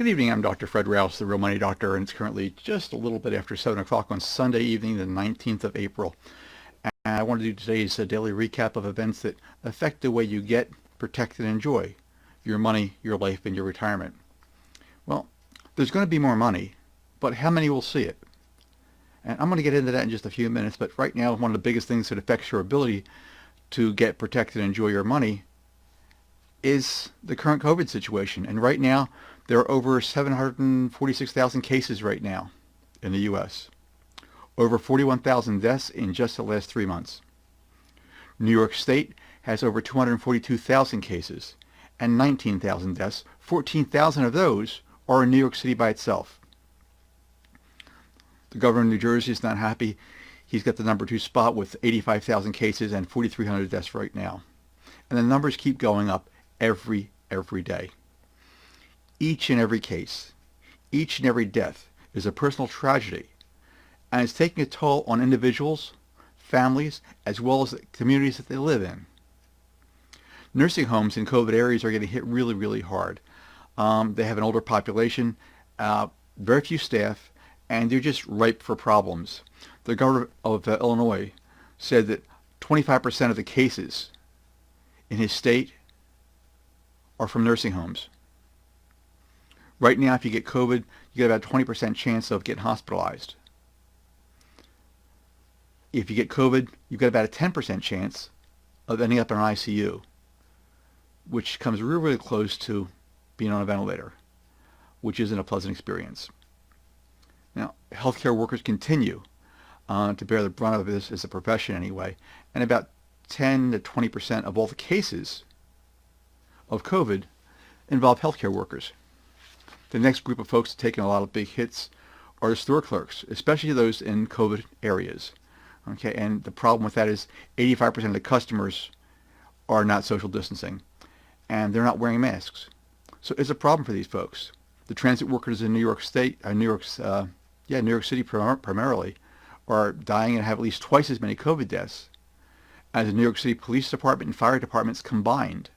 Good evening, I'm Dr. Fred Rouse, the Real Money Doctor, and it's currently just a little bit after 7 o'clock on Sunday evening, the 19th of April. And I want to do today's daily recap of events that affect the way you get, protect, and enjoy your money, your life, and your retirement. Well, there's going to be more money, but how many will see it? And I'm going to get into that in just a few minutes, but right now, one of the biggest things that affects your ability to get, protect, and enjoy your money is the current COVID situation. And right now, there are over 746,000 cases right now in the U.S. Over 41,000 deaths in just the last 3 months. New York State has over 242,000 cases and 19,000 deaths. 14,000 of those are in New York City by itself. The governor of New Jersey is not happy. He's got the number 2 spot with 85,000 cases and 4,300 deaths right now. And the numbers keep going up every day. Each and every case, each and every death is a personal tragedy, and it's taking a toll on individuals, families, as well as the communities that they live in. Nursing homes in COVID areas are getting hit really hard. They have an older population, very few staff, and they're just ripe for problems. The governor of Illinois said that 25% of the cases in his state are from nursing homes. Right now, if you get COVID, you get about a 20% chance of getting hospitalized. If you get COVID, you've got about a 10% chance of ending up in an ICU, which comes really close to being on a ventilator, which isn't a pleasant experience. Now, healthcare workers continue to bear the brunt of this as a profession anyway, and about 10 to 20% of all the cases of COVID involve healthcare workers. The next group of folks taking a lot of big hits are the store clerks, especially those in COVID areas. Okay, and the problem with that is 85% of the customers are not social distancing, and they're not wearing masks. So it's a problem for these folks. The transit workers in New York State, New York City primarily, are dying and have at least twice as many COVID deaths as the New York City Police Department and fire departments combined.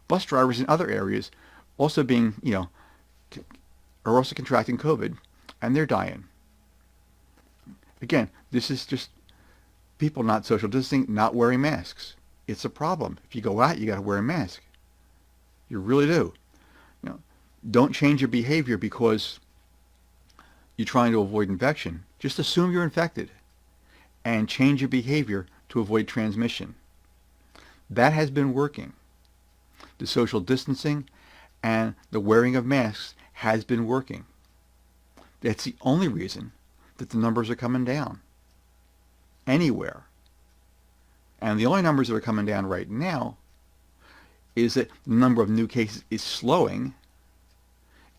Bus drivers in other areas also are also contracting COVID, and they're dying. Again, this is just people not social distancing, not wearing masks. It's a problem. If you go out, you got to wear a mask. You really do. Don't change your behavior because you're trying to avoid infection. Just assume you're infected and change your behavior to avoid transmission. That has been working. The social distancing and the wearing of masks has been working. That's the only reason that the numbers are coming down anywhere. And the only numbers that are coming down right now is that the number of new cases is slowing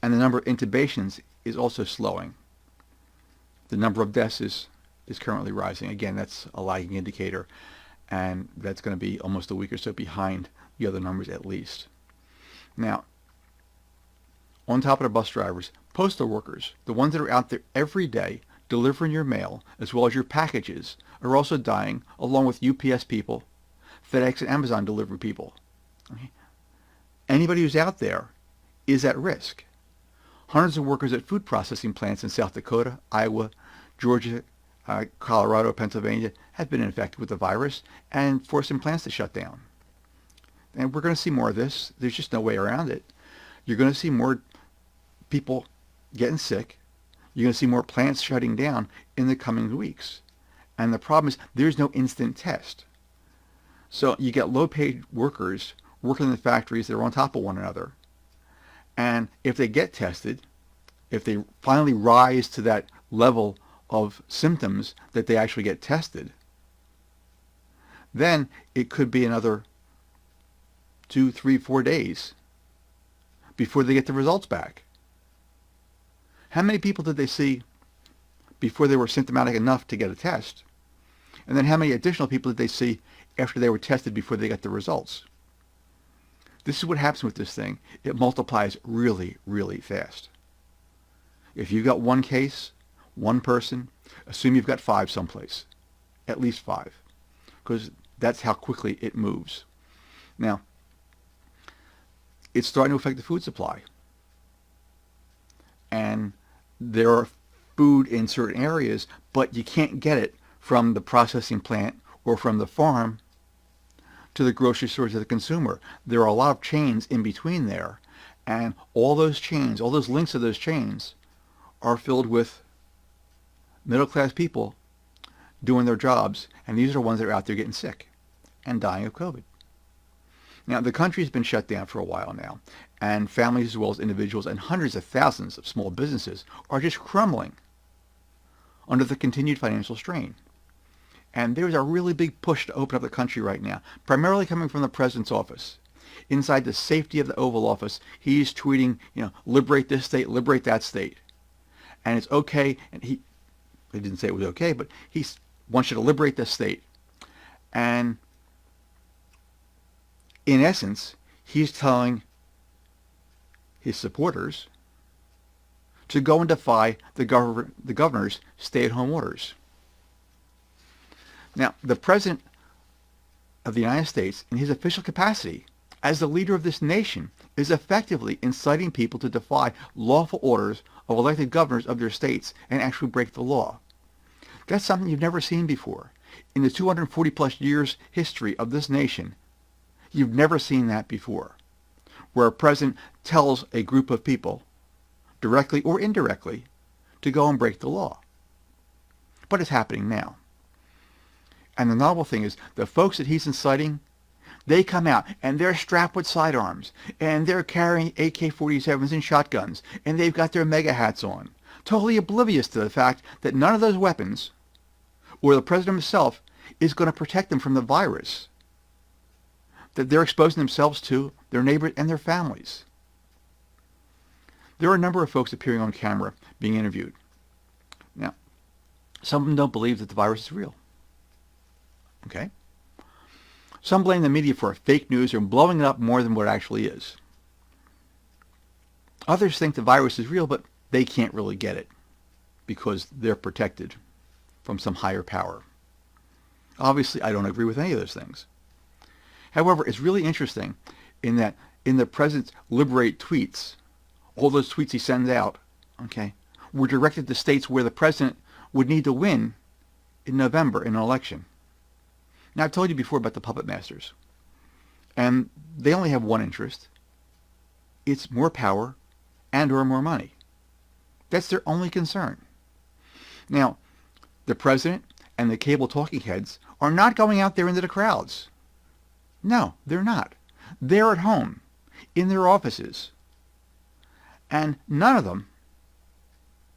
and the number of intubations is also slowing. The number of deaths is currently rising. Again, that's a lagging indicator, and that's going to be almost a week or so behind the other numbers at least. Now, on top of the bus drivers, postal workers, the ones that are out there every day delivering your mail as well as your packages, are also dying, along with UPS people, FedEx and Amazon delivery people. Okay? Anybody who's out there is at risk. Hundreds of workers at food processing plants in South Dakota, Iowa, Georgia, Colorado, Pennsylvania have been infected with the virus and forcing plants to shut down. And we're going to see more of this. There's just no way around it. You're going to see more people getting sick. You're going to see more plants shutting down in the coming weeks. And the problem is there's no instant test. So you get low-paid workers working in the factories that are on top of one another. And if they get tested, if they finally rise to that level of symptoms that they actually get tested, then it could be another 2, 3, 4 days before they get the results back. How many people did they see before they were symptomatic enough to get a test? And then how many additional people did they see after they were tested before they got the results? This is what happens with this thing. It multiplies really fast. If you've got one case, one person, assume you've got 5 someplace, at least 5, because that's how quickly it moves. Now, it's starting to affect the food supply. and there are food in certain areas, but you can't get it from the processing plant or from the farm to the grocery store to the consumer. There are a lot of chains in between there, and all those chains, all those links of those chains are filled with middle-class people doing their jobs, and these are the ones that are out there getting sick and dying of COVID. Now, the country's been shut down for a while now, and families as well as individuals and hundreds of thousands of small businesses are just crumbling under the continued financial strain. And there's a really big push to open up the country right now, primarily coming from the president's office. Inside the safety of the Oval Office, he's tweeting, liberate this state, liberate that state. And it's okay, and he didn't say it was okay, but he wants you to liberate this state. And in essence, he's telling his supporters to go and defy the governor's stay-at-home orders. Now, the President of the United States, in his official capacity as the leader of this nation, is effectively inciting people to defy lawful orders of elected governors of their states and actually break the law. That's something you've never seen before. In the 240 plus years history of this nation, you've never seen that before, where a president tells a group of people, directly or indirectly, to go and break the law. But it's happening now. And the novel thing is, the folks that he's inciting, they come out and they're strapped with sidearms, and they're carrying AK-47s and shotguns, and they've got their mega hats on, totally oblivious to the fact that none of those weapons, or the president himself, is going to protect them from the virus that they're exposing themselves to, their neighbors, and their families. There are a number of folks appearing on camera being interviewed. Now, some of them don't believe that the virus is real. Okay? Some blame the media for fake news or blowing it up more than what it actually is. Others think the virus is real, but they can't really get it because they're protected from some higher power. Obviously, I don't agree with any of those things. However, it's really interesting in that in the president's liberate tweets, all those tweets he sends out, okay, were directed to states where the president would need to win in November in an election. Now, I've told you before about the puppet masters, and they only have one interest. It's more power and or more money. That's their only concern. Now, the president and the cable talking heads are not going out there into the crowds. No, they're not. They're at home, in their offices. And none of them,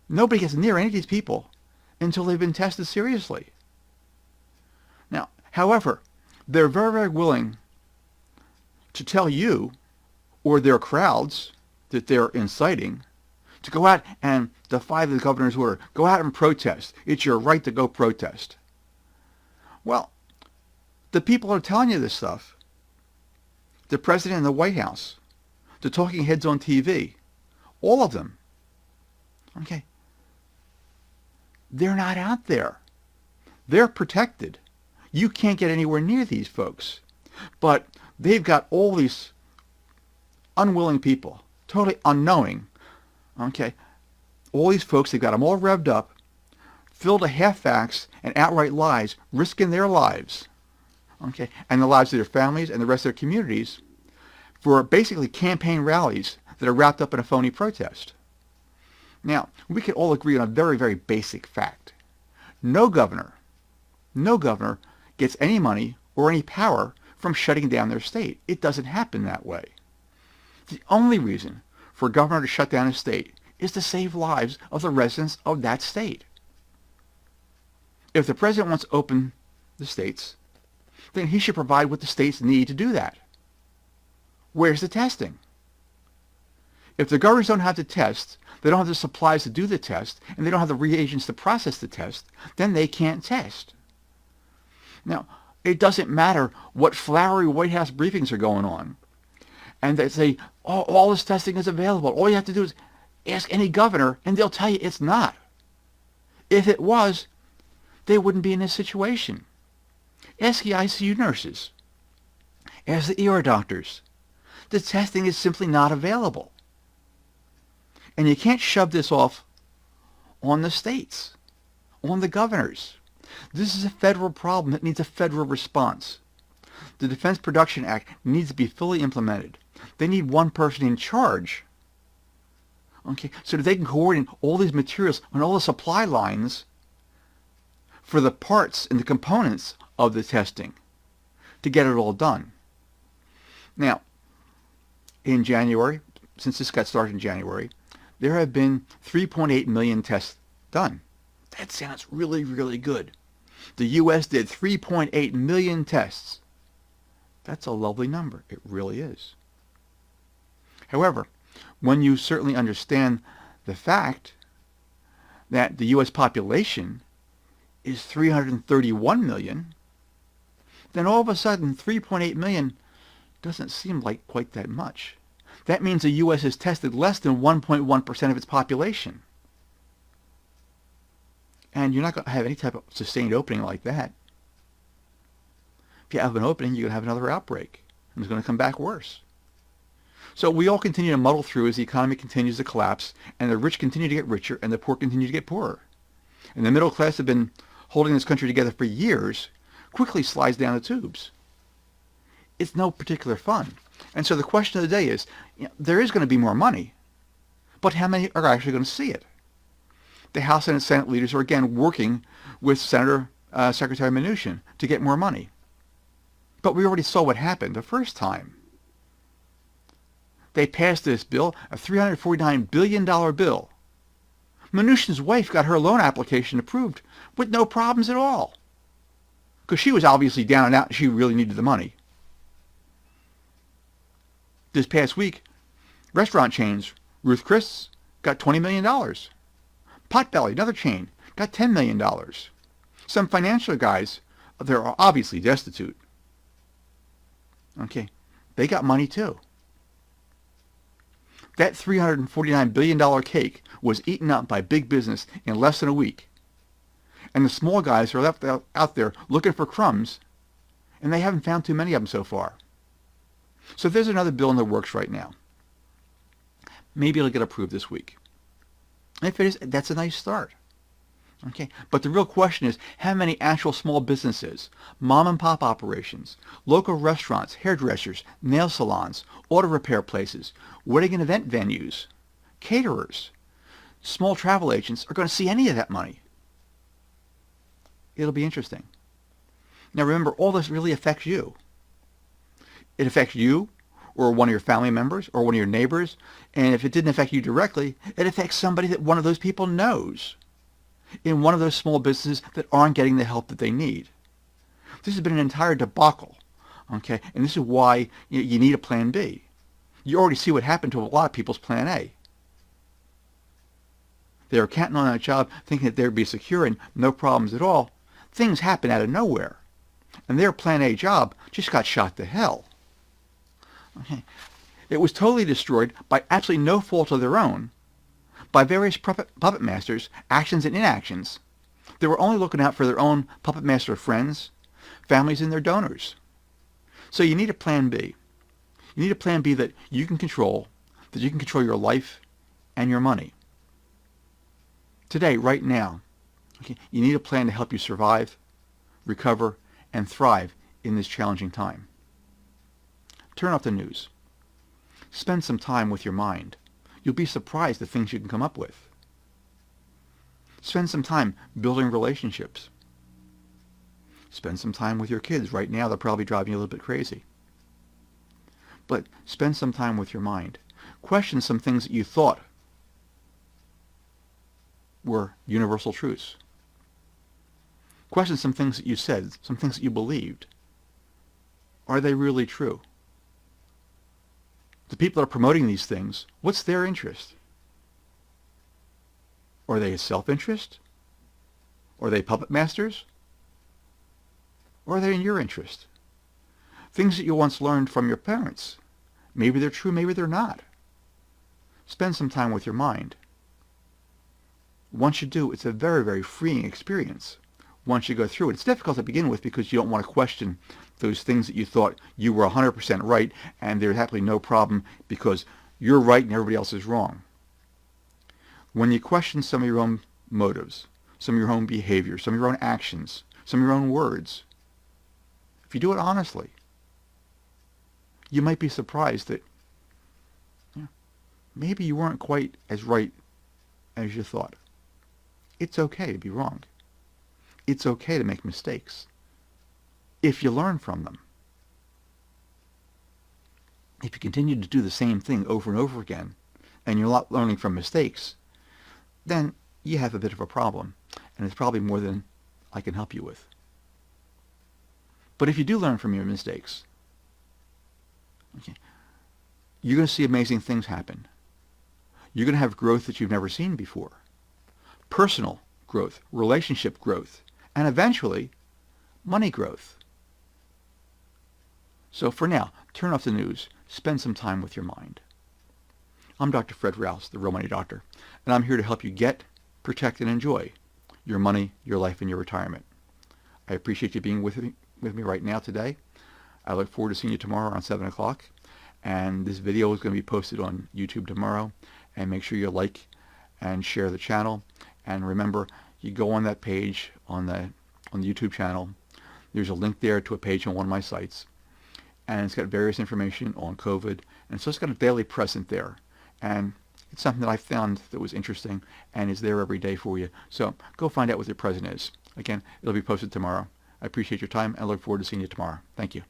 nobody gets near any of these people until they've been tested seriously. Now, however, they're very, very willing to tell you or their crowds that they're inciting to go out and defy the governor's order. Go out and protest. It's your right to go protest. Well, the people who are telling you this stuff, the president in the White House, the talking heads on TV, all of them, okay, they're not out there. They're protected. You can't get anywhere near these folks. But they've got all these unwilling people, totally unknowing, okay, all these folks, they've got them all revved up, filled with half-facts and outright lies, risking their lives, okay, and the lives of their families and the rest of their communities for basically campaign rallies that are wrapped up in a phony protest. Now, we can all agree on a very, very basic fact. No governor gets any money or any power from shutting down their state. It doesn't happen that way. The only reason for a governor to shut down a state is to save lives of the residents of that state. If the president wants to open the states, then he should provide what the states need to do that. Where's the testing? If the governors don't have the test, they don't have the supplies to do the test, and they don't have the reagents to process the test, then they can't test. Now, it doesn't matter what flowery White House briefings are going on, and they say, oh, all this testing is available. All you have to do is ask any governor, and they'll tell you it's not. If it was, they wouldn't be in this situation. Ask the ICU nurses. Ask the ER doctors. The testing is simply not available. And you can't shove this off on the states, on the governors. This is a federal problem that needs a federal response. The Defense Production Act needs to be fully implemented. They need one person in charge, okay, so that they can coordinate all these materials and all the supply lines for the parts and the components of the testing to get it all done. Now, in January, since this got started in January, there have been 3.8 million tests done. That sounds really, really good. The U.S. did 3.8 million tests. That's a lovely number. It really is. However, when you certainly understand the fact that the U.S. population is 331 million, then all of a sudden 3.8 million doesn't seem like quite that much. That means the U.S. has tested less than 1.1% of its population. And you're not going to have any type of sustained opening like that. If you have an opening, you're going to have another outbreak. And it's going to come back worse. So we all continue to muddle through as the economy continues to collapse, and the rich continue to get richer, and the poor continue to get poorer. And the middle class have been holding this country together for years, quickly slides down the tubes. It's no particular fun. And so the question of the day is, there is going to be more money, but how many are actually going to see it? The House and Senate leaders are again working with Secretary Mnuchin to get more money. But we already saw what happened the first time. They passed this bill, a $349 billion bill. Mnuchin's wife got her loan application approved with no problems at all. Because she was obviously down and out and she really needed the money. This past week, restaurant chains, Ruth Chris got $20 million. Potbelly, another chain, got $10 million. Some financial guys, they're obviously destitute. Okay, they got money too. That $349 billion cake was eaten up by big business in less than a week. And the small guys are left out there looking for crumbs, and they haven't found too many of them so far. So there's another bill in the works right now. Maybe it'll get approved this week. If it is, that's a nice start. Okay, but the real question is, how many actual small businesses, mom and pop operations, local restaurants, hairdressers, nail salons, auto repair places, wedding and event venues, caterers, small travel agents are going to see any of that money? It'll be interesting. Now remember, all this really affects you. It affects you, or one of your family members, or one of your neighbors, and if it didn't affect you directly, it affects somebody that one of those people knows in one of those small businesses that aren't getting the help that they need. This has been an entire debacle, okay? And this is why you need a plan B. You already see what happened to a lot of people's plan A. They were counting on that job, thinking that they'd be secure and no problems at all. Things happen out of nowhere. And their plan A job just got shot to hell. Okay. It was totally destroyed by absolutely no fault of their own, by various puppet masters' actions and inactions. They were only looking out for their own puppet master friends, families, and their donors. So you need a plan B. You need a plan B that you can control your life and your money. Today, right now, okay, you need a plan to help you survive, recover, and thrive in this challenging time. Turn off the news. Spend some time with your mind. You'll be surprised the things you can come up with. Spend some time building relationships. Spend some time with your kids. Right now, they're probably driving you a little bit crazy. But spend some time with your mind. Question some things that you thought were universal truths. Question some things that you said, some things that you believed. Are they really true? The people that are promoting these things, what's their interest? Are they a self-interest? Are they puppet masters? Or are they in your interest? Things that you once learned from your parents. Maybe they're true, maybe they're not. Spend some time with your mind. Once you do, it's a very, very freeing experience. Once you go through it, it's difficult to begin with because you don't want to question those things that you thought you were 100% right, and there's absolutely no problem because you're right and everybody else is wrong. When you question some of your own motives, some of your own behaviors, some of your own actions, some of your own words, if you do it honestly, you might be surprised that maybe you weren't quite as right as you thought. It's okay to be wrong. It's okay to make mistakes if you learn from them. If you continue to do the same thing over and over again and you're not learning from mistakes, then you have a bit of a problem, and it's probably more than I can help you with. But if you do learn from your mistakes, okay, you're going to see amazing things happen. You're going to have growth that you've never seen before. Personal growth, relationship growth, and eventually money growth. So for now, turn off the news. Spend some time with your mind. I'm Dr. Fred Rouse, the Real Money Doctor, and I'm here to help you get, protect, and enjoy your money, your life, and your retirement. I appreciate you being with me right now today. I look forward to seeing you tomorrow around 7 o'clock. And this video is going to be posted on YouTube tomorrow. And make sure you like and share the channel. And remember, you go on that page on the YouTube channel. There's a link there to a page on one of my sites. And it's got various information on COVID. And so it's got a daily present there. And it's something that I found that was interesting and is there every day for you. So go find out what the present is. Again, it'll be posted tomorrow. I appreciate your time and I look forward to seeing you tomorrow. Thank you.